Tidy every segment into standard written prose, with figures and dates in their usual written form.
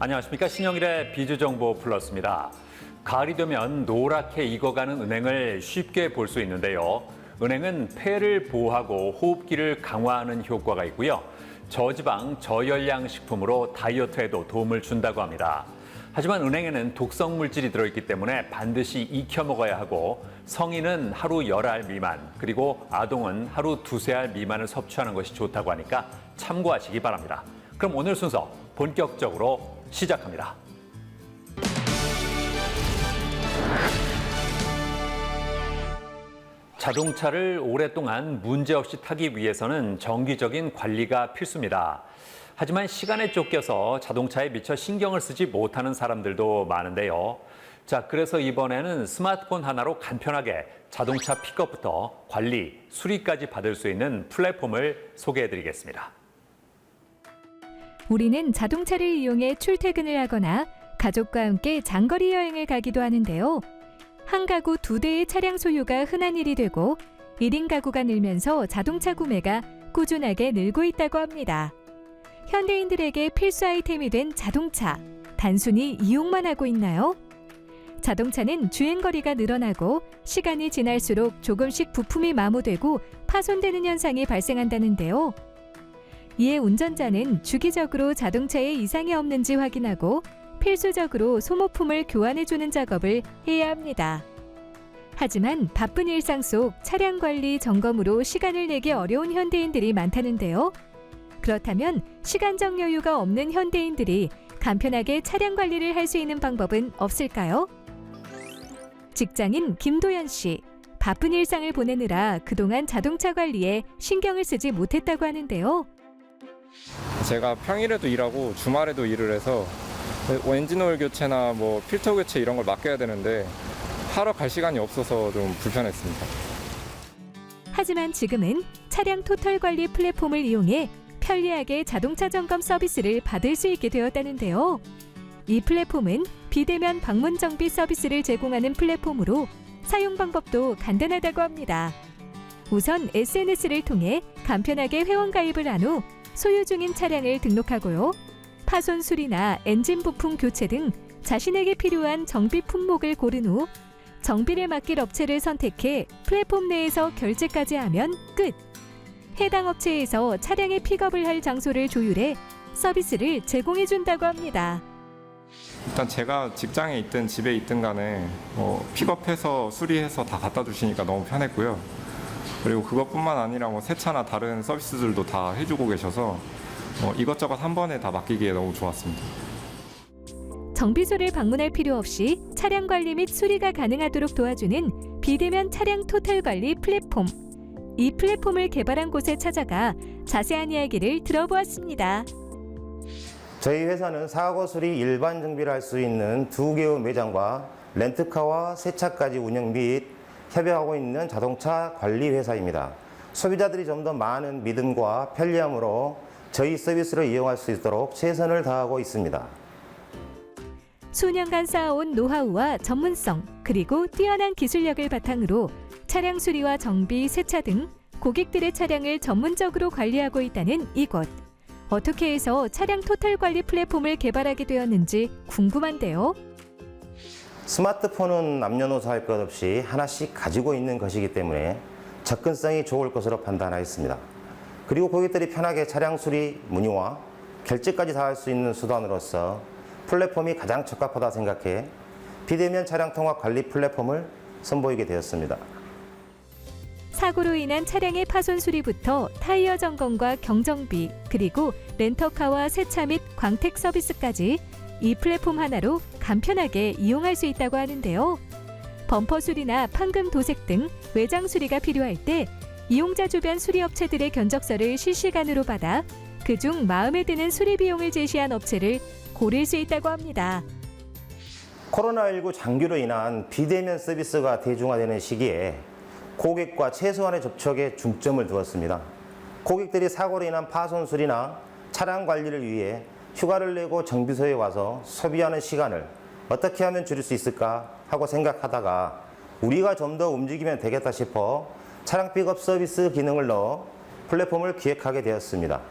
안녕하십니까. 신영일의 비주정보 플러스입니다. 가을이 되면 노랗게 익어가는 은행을 쉽게 볼 수 있는데요. 은행은 폐를 보호하고 호흡기를 강화하는 효과가 있고요. 저지방, 저열량 식품으로 다이어트에도 도움을 준다고 합니다. 하지만 은행에는 독성 물질이 들어있기 때문에 반드시 익혀 먹어야 하고 성인은 하루 10알 미만, 그리고 아동은 하루 2~3알 미만을 섭취하는 것이 좋다고 하니까 참고하시기 바랍니다. 그럼 오늘 순서 본격적으로 시작합니다. 자동차를 오랫동안 문제없이 타기 위해서는 정기적인 관리가 필수입니다. 하지만 시간에 쫓겨서 자동차에 미처 신경을 쓰지 못하는 사람들도 많은데요. 자, 그래서 이번에는 스마트폰 하나로 간편하게 자동차 픽업부터 관리, 수리까지 받을 수 있는 플랫폼을 소개해드리겠습니다. 우리는 자동차를 이용해 출퇴근을 하거나 가족과 함께 장거리 여행을 가기도 하는데요. 한 가구 2대의 차량 소유가 흔한 일이 되고 1인 가구가 늘면서 자동차 구매가 꾸준하게 늘고 있다고 합니다. 현대인들에게 필수 아이템이 된 자동차, 단순히 이용만 하고 있나요? 자동차는 주행거리가 늘어나고 시간이 지날수록 조금씩 부품이 마모되고 파손되는 현상이 발생한다는데요. 이에 운전자는 주기적으로 자동차에 이상이 없는지 확인하고 필수적으로 소모품을 교환해주는 작업을 해야 합니다. 하지만 바쁜 일상 속 차량 관리 점검으로 시간을 내기 어려운 현대인들이 많다는데요. 그렇다면 시간적 여유가 없는 현대인들이 간편하게 차량 관리를 할 수 있는 방법은 없을까요? 직장인 김도연 씨, 바쁜 일상을 보내느라 그동안 자동차 관리에 신경을 쓰지 못했다고 하는데요. 제가 평일에도 일하고 주말에도 일을 해서 엔진오일 교체나 필터 교체 이런 걸 맡겨야 되는데 하러 갈 시간이 없어서 좀 불편했습니다. 하지만 지금은 차량 토탈 관리 플랫폼을 이용해 편리하게 자동차 점검 서비스를 받을 수 있게 되었다는데요. 이 플랫폼은 비대면 방문 정비 서비스를 제공하는 플랫폼으로 사용 방법도 간단하다고 합니다. 우선 SNS를 통해 간편하게 회원 가입을 한 후 소유 중인 차량을 등록하고요. 파손 수리나 엔진 부품 교체 등 자신에게 필요한 정비 품목을 고른 후 정비를 맡길 업체를 선택해 플랫폼 내에서 결제까지 하면 끝! 해당 업체에서 차량의 픽업을 할 장소를 조율해 서비스를 제공해준다고 합니다. 일단 제가 직장에 있든 집에 있든 간에 픽업해서 수리해서 다 갖다 주시니까 너무 편했고요. 그리고 그것뿐만 아니라 세차나 다른 서비스들도 다 해주고 계셔서 이것저것 한 번에 다 맡기기에 너무 좋았습니다. 정비소를 방문할 필요 없이 차량 관리 및 수리가 가능하도록 도와주는 비대면 차량 토탈 관리 플랫폼. 이 플랫폼을 개발한 곳에 찾아가 자세한 이야기를 들어보았습니다. 저희 회사는 사고 수리 일반 정비를 할 수 있는 2개의 매장과 렌트카와 세차까지 운영 및 협약하고 있는 자동차 관리 회사입니다. 소비자들이 좀 더 많은 믿음과 편리함으로 저희 서비스를 이용할 수 있도록 최선을 다하고 있습니다. 수년간 쌓아온 노하우와 전문성, 그리고 뛰어난 기술력을 바탕으로 차량 수리와 정비, 세차 등 고객들의 차량을 전문적으로 관리하고 있다는 이곳. 어떻게 해서 차량 토탈 관리 플랫폼을 개발하게 되었는지 궁금한데요. 스마트폰은 남녀노소 할 것 없이 하나씩 가지고 있는 것이기 때문에 접근성이 좋을 것으로 판단하였습니다. 그리고 고객들이 편하게 차량 수리, 문의와 결제까지 다 할 수 있는 수단으로서 플랫폼이 가장 적합하다 생각해 비대면 차량 통합 관리 플랫폼을 선보이게 되었습니다. 사고로 인한 차량의 파손 수리부터 타이어 점검과 경정비, 그리고 렌터카와 세차 및 광택 서비스까지 이 플랫폼 하나로 간편하게 이용할 수 있다고 하는데요. 범퍼 수리나 판금 도색 등 외장 수리가 필요할 때 이용자 주변 수리업체들의 견적서를 실시간으로 받아 그중 마음에 드는 수리 비용을 제시한 업체를 고를 수 있다고 합니다. 코로나19 장기로 인한 비대면 서비스가 대중화되는 시기에 고객과 최소한의 접촉에 중점을 두었습니다. 고객들이 사고로 인한 파손 수리나 차량 관리를 위해 휴가를 내고 정비소에 와서 소비하는 시간을 어떻게 하면 줄일 수 있을까 하고 생각하다가 우리가 좀 더 움직이면 되겠다 싶어 차량 픽업 서비스 기능을 넣어 플랫폼을 기획하게 되었습니다.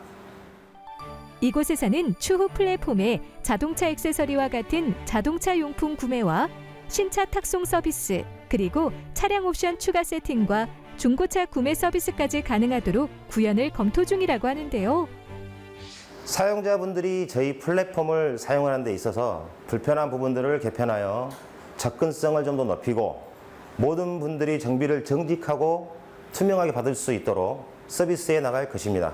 이곳에서는 추후 플랫폼에 자동차 액세서리와 같은 자동차 용품 구매와 신차 탁송 서비스, 그리고 차량 옵션 추가 세팅과 중고차 구매 서비스까지 가능하도록 구현을 검토 중이라고 하는데요. 사용자분들이 저희 플랫폼을 사용하는 데 있어서 불편한 부분들을 개편하여 접근성을 좀 더 높이고 모든 분들이 정비를 정직하고 투명하게 받을 수 있도록 서비스해 나갈 것입니다.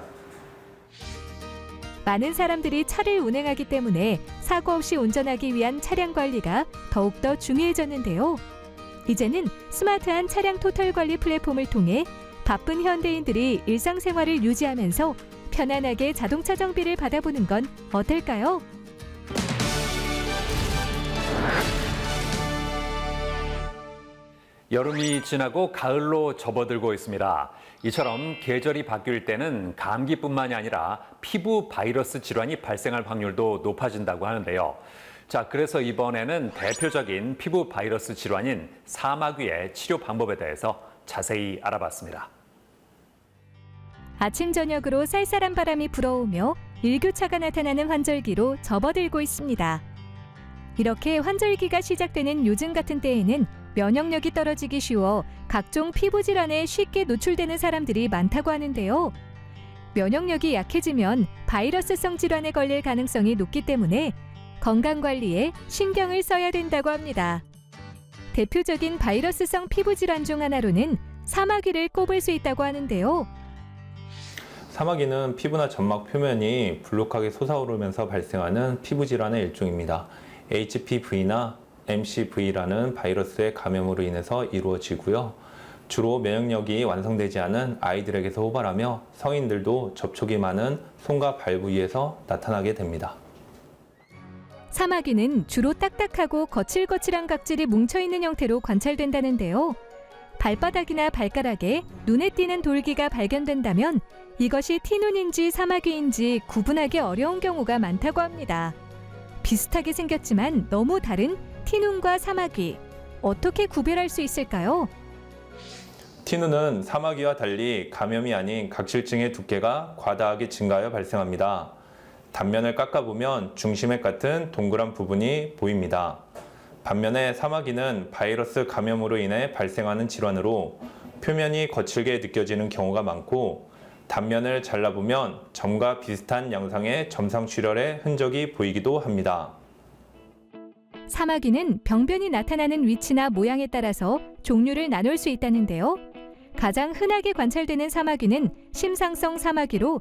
많은 사람들이 차를 운행하기 때문에 사고 없이 운전하기 위한 차량 관리가 더욱더 중요해졌는데요. 이제는 스마트한 차량 토탈 관리 플랫폼을 통해 바쁜 현대인들이 일상생활을 유지하면서 편안하게 자동차 정비를 받아보는 건 어떨까요? 여름이 지나고 가을로 접어들고 있습니다. 이처럼 계절이 바뀔 때는 감기뿐만이 아니라 피부 바이러스 질환이 발생할 확률도 높아진다고 하는데요. 자, 그래서 이번에는 대표적인 피부 바이러스 질환인 사마귀의 치료 방법에 대해서 자세히 알아봤습니다. 아침 저녁으로 쌀쌀한 바람이 불어오며 일교차가 나타나는 환절기로 접어들고 있습니다. 이렇게 환절기가 시작되는 요즘 같은 때에는 면역력이 떨어지기 쉬워 각종 피부 질환에 쉽게 노출되는 사람들이 많다고 하는데요. 면역력이 약해지면 바이러스성 질환에 걸릴 가능성이 높기 때문에 건강관리에 신경을 써야 된다고 합니다. 대표적인 바이러스성 피부 질환 중 하나로는 사마귀를 꼽을 수 있다고 하는데요. 사마귀는 피부나 점막 표면이 불룩하게 솟아오르면서 발생하는 피부 질환의 일종입니다. HPV나 MCV라는 바이러스의 감염으로 인해서 이루어지고요. 주로 면역력이 완성되지 않은 아이들에게서 호발하며 성인들도 접촉이 많은 손과 발 부위에서 나타나게 됩니다. 사마귀는 주로 딱딱하고 거칠거칠한 각질이 뭉쳐있는 형태로 관찰된다는데요. 발바닥이나 발가락에 눈에 띄는 돌기가 발견된다면 이것이 티눈인지 사마귀인지 구분하기 어려운 경우가 많다고 합니다. 비슷하게 생겼지만 너무 다른 티눈과 사마귀, 어떻게 구별할 수 있을까요? 티눈은 사마귀와 달리 감염이 아닌 각질층의 두께가 과다하게 증가하여 발생합니다. 단면을 깎아보면 중심액 같은 동그란 부분이 보입니다. 반면에 사마귀는 바이러스 감염으로 인해 발생하는 질환으로 표면이 거칠게 느껴지는 경우가 많고 단면을 잘라보면 점과 비슷한 양상의 점상 출혈의 흔적이 보이기도 합니다. 사마귀는 병변이 나타나는 위치나 모양에 따라서 종류를 나눌 수 있다는데요. 가장 흔하게 관찰되는 사마귀는 심상성 사마귀로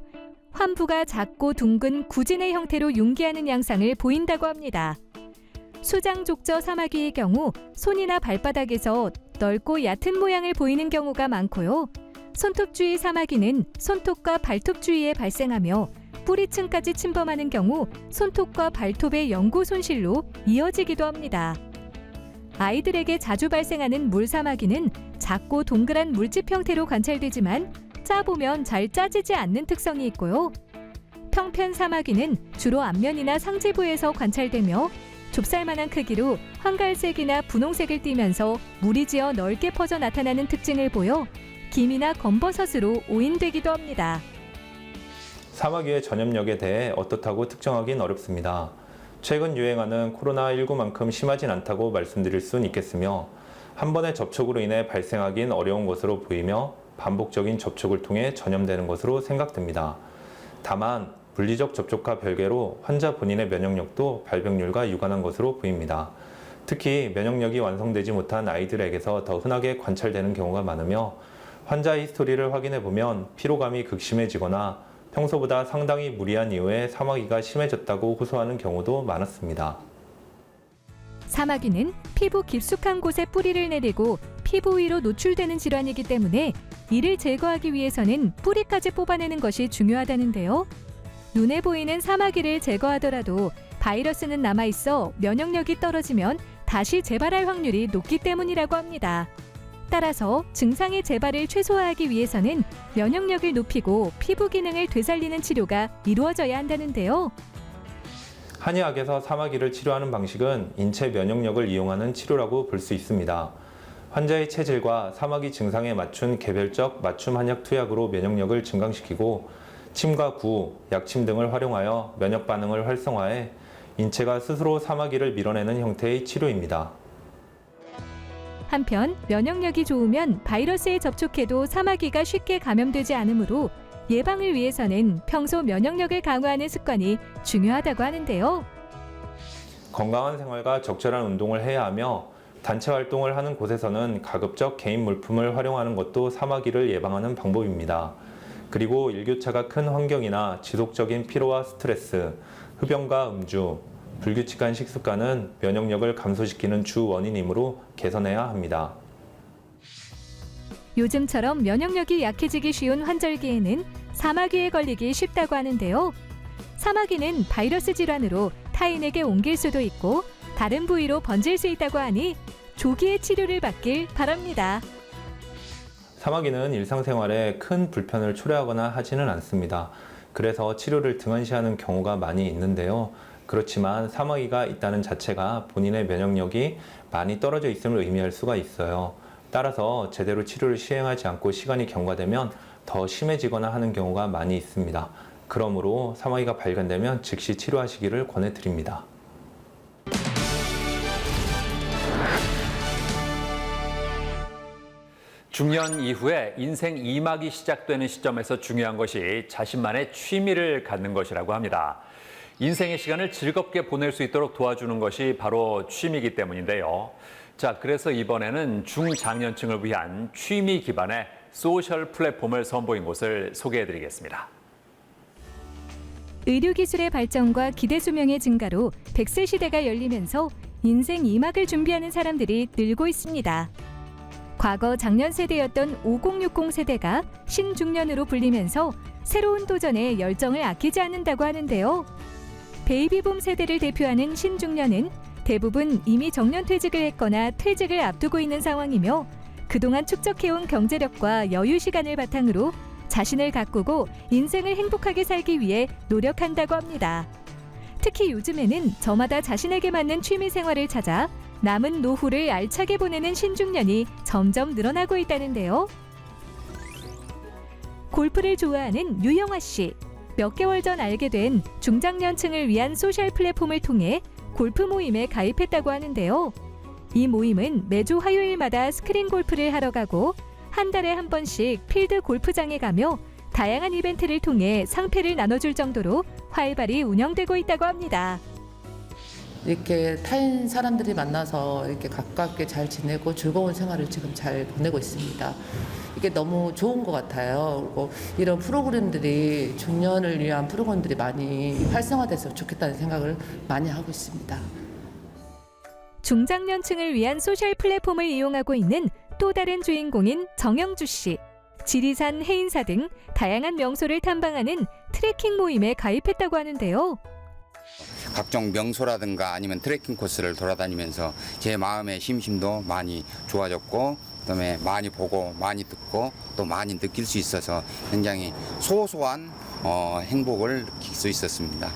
환부가 작고 둥근 구진의 형태로 융기하는 양상을 보인다고 합니다. 수장족저 사마귀의 경우 손이나 발바닥에서 넓고 얕은 모양을 보이는 경우가 많고요. 손톱주의 사마귀는 손톱과 발톱 주위에 발생하며 뿌리층까지 침범하는 경우 손톱과 발톱의 영구 손실로 이어지기도 합니다. 아이들에게 자주 발생하는 물사마귀는 작고 동그란 물집 형태로 관찰되지만 짜보면 잘 짜지지 않는 특성이 있고요. 평편 사마귀는 주로 앞면이나 상지부에서 관찰되며 좁쌀만한 크기로 황갈색이나 분홍색을 띠면서 물이 지어 넓게 퍼져 나타나는 특징을 보여 김이나 검버섯으로 오인되기도 합니다. 사마귀의 전염력에 대해 어떻다고 특정하긴 어렵습니다. 최근 유행하는 코로나19만큼 심하진 않다고 말씀드릴 수는 있겠으며 한 번의 접촉으로 인해 발생하긴 어려운 것으로 보이며 반복적인 접촉을 통해 전염되는 것으로 생각됩니다. 다만 물리적 접촉과 별개로 환자 본인의 면역력도 발병률과 유관한 것으로 보입니다. 특히 면역력이 완성되지 못한 아이들에게서 더 흔하게 관찰되는 경우가 많으며 환자 히스토리를 확인해 보면 피로감이 극심해지거나 평소보다 상당히 무리한 이후에 사마귀가 심해졌다고 호소하는 경우도 많았습니다. 사마귀는 피부 깊숙한 곳에 뿌리를 내리고 피부 위로 노출되는 질환이기 때문에 이를 제거하기 위해서는 뿌리까지 뽑아내는 것이 중요하다는데요. 눈에 보이는 사마귀를 제거하더라도 바이러스는 남아있어 면역력이 떨어지면 다시 재발할 확률이 높기 때문이라고 합니다. 따라서 증상의 재발을 최소화하기 위해서는 면역력을 높이고 피부 기능을 되살리는 치료가 이루어져야 한다는데요. 한의학에서 사마귀를 치료하는 방식은 인체 면역력을 이용하는 치료라고 볼 수 있습니다. 환자의 체질과 사마귀 증상에 맞춘 개별적 맞춤 한약 투약으로 면역력을 증강시키고 침과 구, 약침 등을 활용하여 면역 반응을 활성화해 인체가 스스로 사마귀를 밀어내는 형태의 치료입니다. 한편 면역력이 좋으면 바이러스에 접촉해도 사마귀가 쉽게 감염되지 않으므로 예방을 위해서는 평소 면역력을 강화하는 습관이 중요하다고 하는데요. 건강한 생활과 적절한 운동을 해야 하며 단체 활동을 하는 곳에서는 가급적 개인 물품을 활용하는 것도 사마귀를 예방하는 방법입니다. 그리고 일교차가 큰 환경이나 지속적인 피로와 스트레스, 흡연과 음주, 불규칙한 식습관은 면역력을 감소시키는 주 원인이므로 개선해야 합니다. 요즘처럼 면역력이 약해지기 쉬운 환절기에는 사마귀에 걸리기 쉽다고 하는데요. 사마귀는 바이러스 질환으로 타인에게 옮길 수도 있고 다른 부위로 번질 수 있다고 하니 조기에 치료를 받길 바랍니다. 사마귀는 일상생활에 큰 불편을 초래하거나 하지는 않습니다. 그래서 치료를 등한시하는 경우가 많이 있는데요. 그렇지만 사마귀가 있다는 자체가 본인의 면역력이 많이 떨어져 있음을 의미할 수가 있어요. 따라서 제대로 치료를 시행하지 않고 시간이 경과되면 더 심해지거나 하는 경우가 많이 있습니다. 그러므로 사마귀가 발견되면 즉시 치료하시기를 권해드립니다. 중년 이후에 인생 2막이 시작되는 시점에서 중요한 것이 자신만의 취미를 갖는 것이라고 합니다. 인생의 시간을 즐겁게 보낼 수 있도록 도와주는 것이 바로 취미이기 때문인데요. 자, 그래서 이번에는 중장년층을 위한 취미 기반의 소셜 플랫폼을 선보인 곳을 소개해드리겠습니다. 의료기술의 발전과 기대 수명의 증가로 100세 시대가 열리면서 인생 2막을 준비하는 사람들이 늘고 있습니다. 과거 장년 세대였던 5060 세대가 신중년으로 불리면서 새로운 도전에 열정을 아끼지 않는다고 하는데요. 베이비붐 세대를 대표하는 신중년은 대부분 이미 정년퇴직을 했거나 퇴직을 앞두고 있는 상황이며 그동안 축적해온 경제력과 여유 시간을 바탕으로 자신을 가꾸고 인생을 행복하게 살기 위해 노력한다고 합니다. 특히 요즘에는 저마다 자신에게 맞는 취미 생활을 찾아 남은 노후를 알차게 보내는 신중년이 점점 늘어나고 있다는데요. 골프를 좋아하는 유영아 씨. 몇 개월 전 알게 된 중장년층을 위한 소셜 플랫폼을 통해 골프 모임에 가입했다고 하는데요. 이 모임은 매주 화요일마다 스크린 골프를 하러 가고 한 달에 한 번씩 필드 골프장에 가며 다양한 이벤트를 통해 상패를 나눠줄 정도로 활발히 운영되고 있다고 합니다. 이렇게 타인 사람들이 만나서 이렇게 가깝게 잘 지내고 즐거운 생활을 지금 잘 보내고 있습니다. 이게 너무 좋은 것 같아요. 그리고 이런 프로그램들이 중년을 위한 프로그램들이 많이 활성화됐으면 좋겠다는 생각을 많이 하고 있습니다. 중장년층을 위한 소셜 플랫폼을 이용하고 있는 또 다른 주인공인 정영주 씨. 지리산, 해인사 등 다양한 명소를 탐방하는 트레킹 모임에 가입했다고 하는데요. 각종 명소라든가 아니면 트레킹 코스를 돌아다니면서 제 마음의 심심도 많이 좋아졌고 그다음에 많이 보고 많이 듣고 또 많이 느낄 수 있어서 굉장히 소소한 행복을 느낄 수 있었습니다.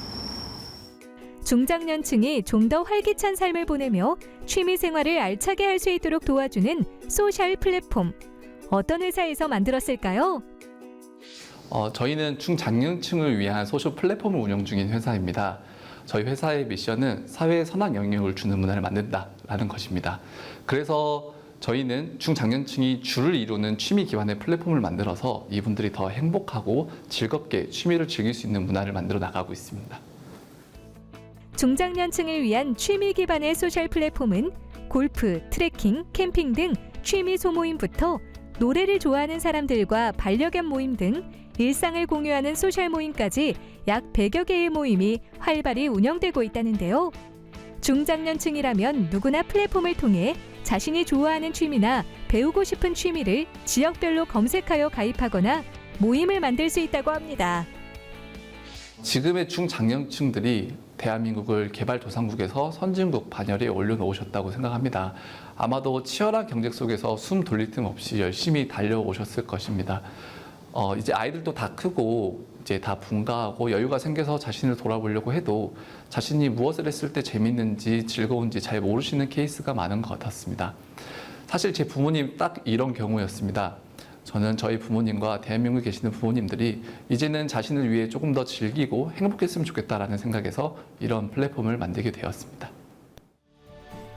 중장년층이 좀 더 활기찬 삶을 보내며 취미 생활을 알차게 할 수 있도록 도와주는 소셜 플랫폼. 어떤 회사에서 만들었을까요? 저희는 중장년층을 위한 소셜 플랫폼을 운영 중인 회사입니다. 저희 회사의 미션은 사회에 선한 영향을 주는 문화를 만든다라는 것입니다. 그래서 저희는 중장년층이 주를 이루는 취미 기반의 플랫폼을 만들어서 이분들이 더 행복하고 즐겁게 취미를 즐길 수 있는 문화를 만들어 나가고 있습니다. 중장년층을 위한 취미 기반의 소셜 플랫폼은 골프, 트레킹, 캠핑 등 취미 소모임부터 노래를 좋아하는 사람들과 반려견 모임 등 일상을 공유하는 소셜 모임까지 약 100여 개의 모임이 활발히 운영되고 있다는데요. 중장년층이라면 누구나 플랫폼을 통해 자신이 좋아하는 취미나 배우고 싶은 취미를 지역별로 검색하여 가입하거나 모임을 만들 수 있다고 합니다. 지금의 중장년층들이 대한민국을 개발도상국에서 선진국 반열에 올려놓으셨다고 생각합니다. 아마도 치열한 경쟁 속에서 숨 돌릴 틈 없이 열심히 달려오셨을 것입니다. 이제 아이들도 다 크고 이제 다 분가하고 여유가 생겨서 자신을 돌아보려고 해도 자신이 무엇을 했을 때 재밌는지 즐거운지 잘 모르시는 케이스가 많은 것 같았습니다. 사실 제 부모님 딱 이런 경우였습니다. 저는 저희 부모님과 대한민국에 계시는 부모님들이 이제는 자신을 위해 조금 더 즐기고 행복했으면 좋겠다라는 생각에서 이런 플랫폼을 만들게 되었습니다.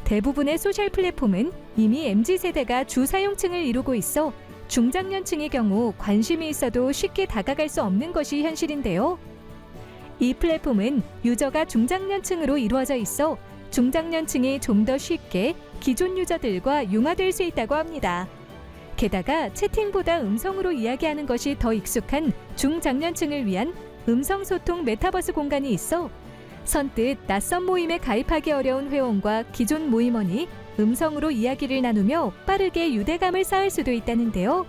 대부분의 소셜 플랫폼은 이미 MZ세대가 주 사용층을 이루고 있어 중장년층의 경우 관심이 있어도 쉽게 다가갈 수 없는 것이 현실인데요. 이 플랫폼은 유저가 중장년층으로 이루어져 있어 중장년층이 좀 더 쉽게 기존 유저들과 융화될 수 있다고 합니다. 게다가 채팅보다 음성으로 이야기하는 것이 더 익숙한 중장년층을 위한 음성소통 메타버스 공간이 있어 선뜻 낯선 모임에 가입하기 어려운 회원과 기존 모임원이 음성으로 이야기를 나누며 빠르게 유대감을 쌓을 수도 있다는데요.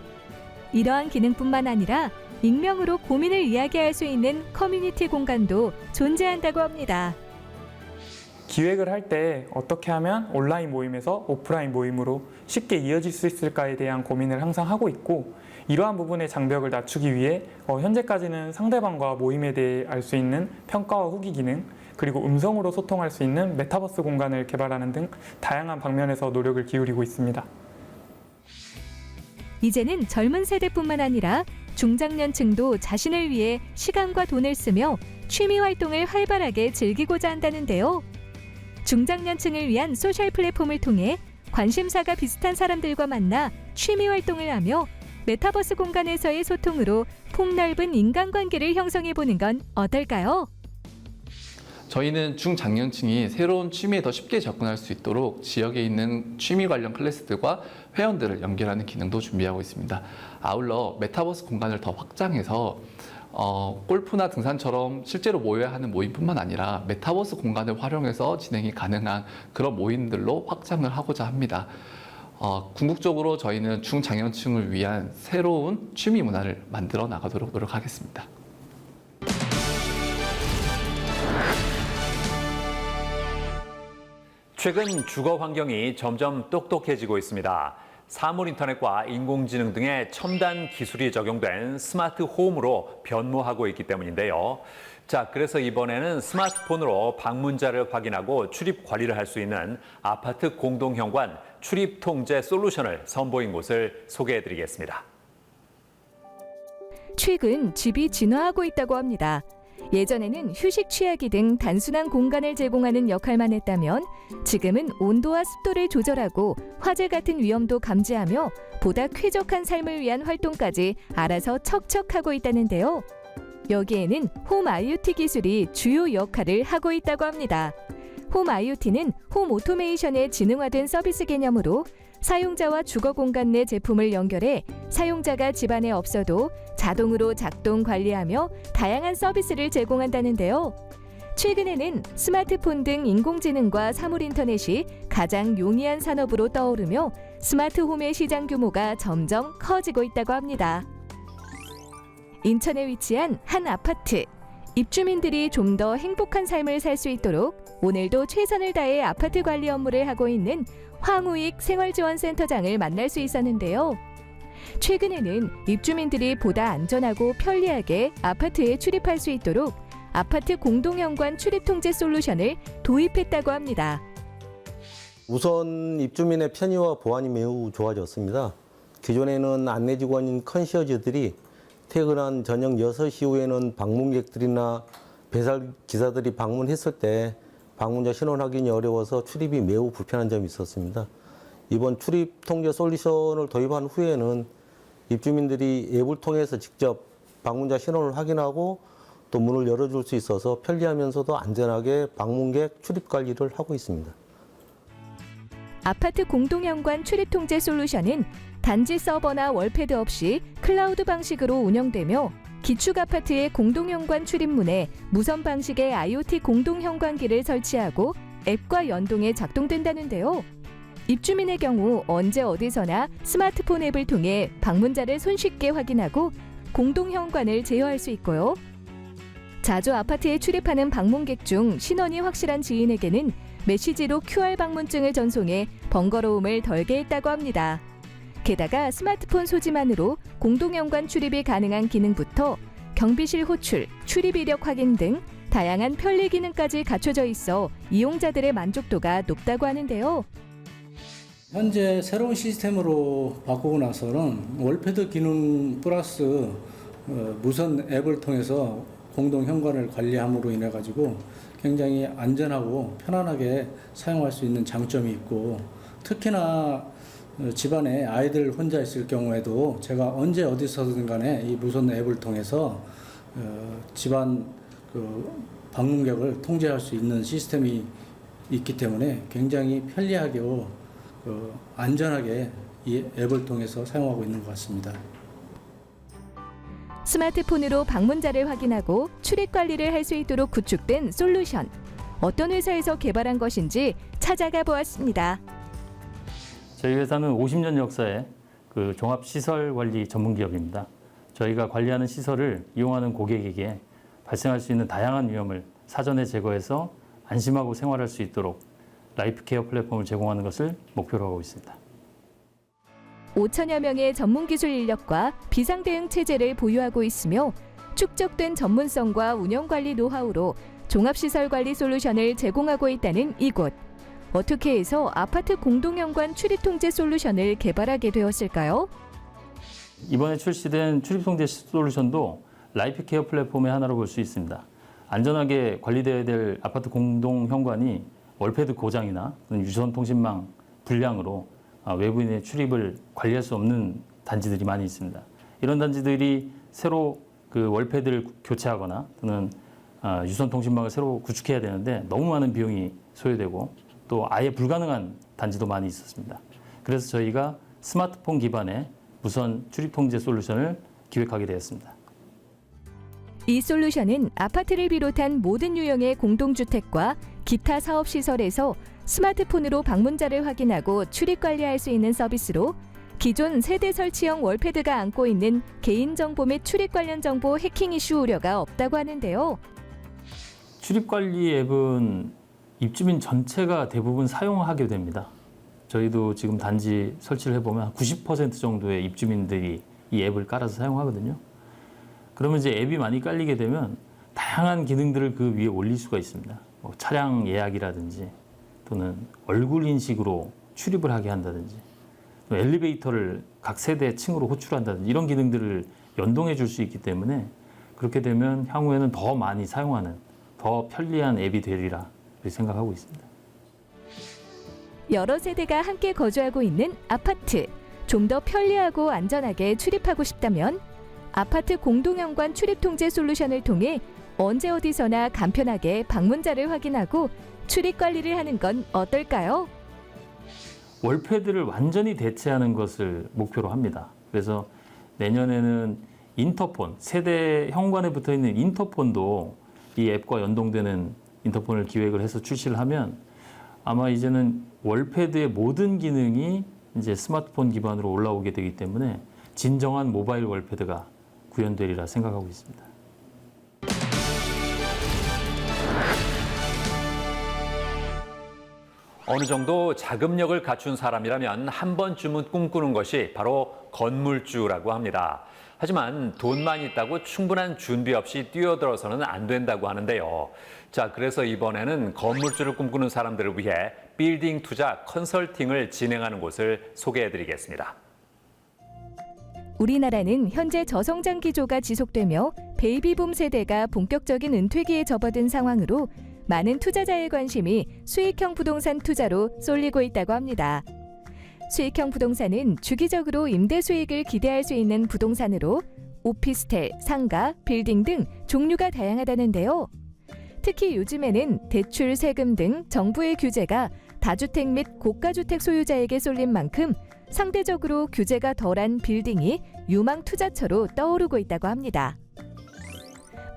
이러한 기능뿐만 아니라 익명으로 고민을 이야기할 수 있는 커뮤니티 공간도 존재한다고 합니다. 기획을 할 때 어떻게 하면 온라인 모임에서 오프라인 모임으로 쉽게 이어질 수 있을까에 대한 고민을 항상 하고 있고, 이러한 부분의 장벽을 낮추기 위해 현재까지는 상대방과 모임에 대해 알 수 있는 평가와 후기 기능, 그리고 음성으로 소통할 수 있는 메타버스 공간을 개발하는 등 다양한 방면에서 노력을 기울이고 있습니다. 이제는 젊은 세대뿐만 아니라 중장년층도 자신을 위해 시간과 돈을 쓰며 취미 활동을 활발하게 즐기고자 한다는데요. 중장년층을 위한 소셜 플랫폼을 통해 관심사가 비슷한 사람들과 만나 취미 활동을 하며 메타버스 공간에서의 소통으로 폭넓은 인간관계를 형성해보는 건 어떨까요? 저희는 중장년층이 새로운 취미에 더 쉽게 접근할 수 있도록 지역에 있는 취미 관련 클래스들과 회원들을 연결하는 기능도 준비하고 있습니다. 아울러 메타버스 공간을 더 확장해서 골프나 등산처럼 실제로 모여야 하는 모임뿐만 아니라 메타버스 공간을 활용해서 진행이 가능한 그런 모임들로 확장을 하고자 합니다. 궁극적으로 저희는 중장년층을 위한 새로운 취미 문화를 만들어 나가도록 노력하겠습니다. 최근 주거 환경이 점점 똑똑해지고 있습니다. 사물 인터넷과 인공지능 등의 첨단 기술이 적용된 스마트 홈으로 변모하고 있기 때문인데요. 자, 그래서 이번에는 스마트폰으로 방문자를 확인하고 출입 관리를 할 수 있는 아파트 공동현관 출입 통제 솔루션을 선보인 곳을 소개해드리겠습니다. 최근 집이 진화하고 있다고 합니다. 예전에는 휴식 취하기 등 단순한 공간을 제공하는 역할만 했다면 지금은 온도와 습도를 조절하고 화재 같은 위험도 감지하며 보다 쾌적한 삶을 위한 활동까지 알아서 척척하고 있다는데요. 여기에는 홈 IoT 기술이 주요 역할을 하고 있다고 합니다. 홈 IoT는 홈 오토메이션의 지능화된 서비스 개념으로 사용자와 주거 공간 내 제품을 연결해 사용자가 집안에 없어도 자동으로 작동 관리하며 다양한 서비스를 제공한다는데요. 최근에는 스마트폰 등 인공지능과 사물 인터넷이 가장 용이한 산업으로 떠오르며 스마트 홈의 시장 규모가 점점 커지고 있다고 합니다. 인천에 위치한 한 아파트. 입주민들이 좀 더 행복한 삶을 살 수 있도록 오늘도 최선을 다해 아파트 관리 업무를 하고 있는 황우익 생활지원센터장을 만날 수 있었는데요. 최근에는 입주민들이 보다 안전하고 편리하게 아파트에 출입할 수 있도록 아파트 공동현관 출입통제 솔루션을 도입했다고 합니다. 우선 입주민의 편의와 보안이 매우 좋아졌습니다. 기존에는 안내직원인 컨시어즈들이 퇴근한 저녁 6시 이후에는 방문객들이나 배달 기사들이 방문했을 때 방문자 신원 확인이 어려워서 출입이 매우 불편한 점이 있었습니다. 이번 출입 통제 솔루션을 도입한 후에는 입주민들이 앱을 통해서 직접 방문자 신원을 확인하고 또 문을 열어줄 수 있어서 편리하면서도 안전하게 방문객 출입 관리를 하고 있습니다. 아파트 공동현관 출입 통제 솔루션은 단지 서버나 월패드 없이 클라우드 방식으로 운영되며 기축 아파트의 공동현관 출입문에 무선 방식의 IoT 공동현관기를 설치하고 앱과 연동해 작동된다는데요. 입주민의 경우 언제 어디서나 스마트폰 앱을 통해 방문자를 손쉽게 확인하고 공동현관을 제어할 수 있고요. 자주 아파트에 출입하는 방문객 중 신원이 확실한 지인에게는 메시지로 QR 방문증을 전송해 번거로움을 덜게 했다고 합니다. 게다가 스마트폰 소지만으로 공동현관 출입이 가능한 기능부터 경비실 호출, 출입 이력 확인 등 다양한 편리 기능까지 갖춰져 있어 이용자들의 만족도가 높다고 하는데요. 현재 새로운 시스템으로 바꾸고 나서는 월패드 기능 플러스 무선 앱을 통해서 공동 현관을 관리함으로 인해 가지고 굉장히 안전하고 편안하게 사용할 수 있는 장점이 있고, 특히나 집안에 아이들 혼자 있을 경우에도 제가 언제 어디서든 간에 이 무선 앱을 통해서 집안 방문객을 통제할 수 있는 시스템이 있기 때문에 굉장히 편리하게 안전하게 이 앱을 통해서 사용하고 있는 것 같습니다. 스마트폰으로 방문자를 확인하고 출입 관리를 할 수 있도록 구축된 솔루션. 어떤 회사에서 개발한 것인지 찾아가 보았습니다. 저희 회사는 50년 역사의 종합시설관리 전문기업입니다. 저희가 관리하는 시설을 이용하는 고객에게 발생할 수 있는 다양한 위험을 사전에 제거해서 안심하고 생활할 수 있도록 라이프케어 플랫폼을 제공하는 것을 목표로 하고 있습니다. 5천여 명의 전문기술 인력과 비상대응 체제를 보유하고 있으며 축적된 전문성과 운영관리 노하우로 종합시설관리 솔루션을 제공하고 있다는 이곳. 어떻게 해서 아파트 공동현관 출입통제 솔루션을 개발하게 되었을까요? 이번에 출시된 출입통제 솔루션도 라이프케어 플랫폼의 하나로 볼 수 있습니다. 안전하게 관리되어야 될 아파트 공동현관이 월패드 고장이나 유선 통신망 불량으로 외부인의 출입을 관리할 수 없는 단지들이 많이 있습니다. 이런 단지들이 새로 월패드를 교체하거나 또는 유선 통신망을 새로 구축해야 되는데 너무 많은 비용이 소요되고 또 아예 불가능한 단지도 많이 있었습니다. 그래서 저희가 스마트폰 기반의 무선 출입 통제 솔루션을 기획하게 되었습니다. 이 솔루션은 아파트를 비롯한 모든 유형의 공동주택과 기타 사업시설에서 스마트폰으로 방문자를 확인하고 출입 관리할 수 있는 서비스로 기존 세대 설치형 월패드가 안고 있는 개인정보 및 출입 관련 정보 해킹 이슈 우려가 없다고 하는데요. 출입 관리 앱은 입주민 전체가 대부분 사용하게 됩니다. 저희도 지금 단지 설치를 해보면 90% 정도의 입주민들이 이 앱을 깔아서 사용하거든요. 그러면 이제 앱이 많이 깔리게 되면 다양한 기능들을 그 위에 올릴 수가 있습니다. 차량 예약이라든지 또는 얼굴 인식으로 출입을 하게 한다든지 또 엘리베이터를 각 세대 층으로 호출한다든지 이런 기능들을 연동해 줄 수 있기 때문에 그렇게 되면 향후에는 더 많이 사용하는 더 편리한 앱이 되리라 생각하고 있습니다. 여러 세대가 함께 거주하고 있는 아파트. 좀 더 편리하고 안전하게 출입하고 싶다면 아파트 공동현관 출입통제 솔루션을 통해 언제 어디서나 간편하게 방문자를 확인하고 출입 관리를 하는 건 어떨까요? 월패드를 완전히 대체하는 것을 목표로 합니다. 그래서 내년에는 인터폰, 세대 현관에 붙어 있는 인터폰도 이 앱과 연동되는 인터폰을 기획을 해서 출시를 하면 아마 이제는 월패드의 모든 기능이 이제 스마트폰 기반으로 올라오게 되기 때문에 진정한 모바일 월패드가 구현되리라 생각하고 있습니다. 어느 정도 자금력을 갖춘 사람이라면 한 번쯤은 꿈꾸는 것이 바로 건물주라고 합니다. 하지만 돈만 있다고 충분한 준비 없이 뛰어들어서는 안 된다고 하는데요. 자, 그래서 이번에는 건물주를 꿈꾸는 사람들을 위해 빌딩 투자 컨설팅을 진행하는 곳을 소개해드리겠습니다. 우리나라는 현재 저성장 기조가 지속되며 베이비붐 세대가 본격적인 은퇴기에 접어든 상황으로 많은 투자자의 관심이 수익형 부동산 투자로 쏠리고 있다고 합니다. 수익형 부동산은 주기적으로 임대 수익을 기대할 수 있는 부동산으로 오피스텔, 상가, 빌딩 등 종류가 다양하다는데요. 특히 요즘에는 대출, 세금 등 정부의 규제가 다주택 및 고가주택 소유자에게 쏠린 만큼 상대적으로 규제가 덜한 빌딩이 유망 투자처로 떠오르고 있다고 합니다.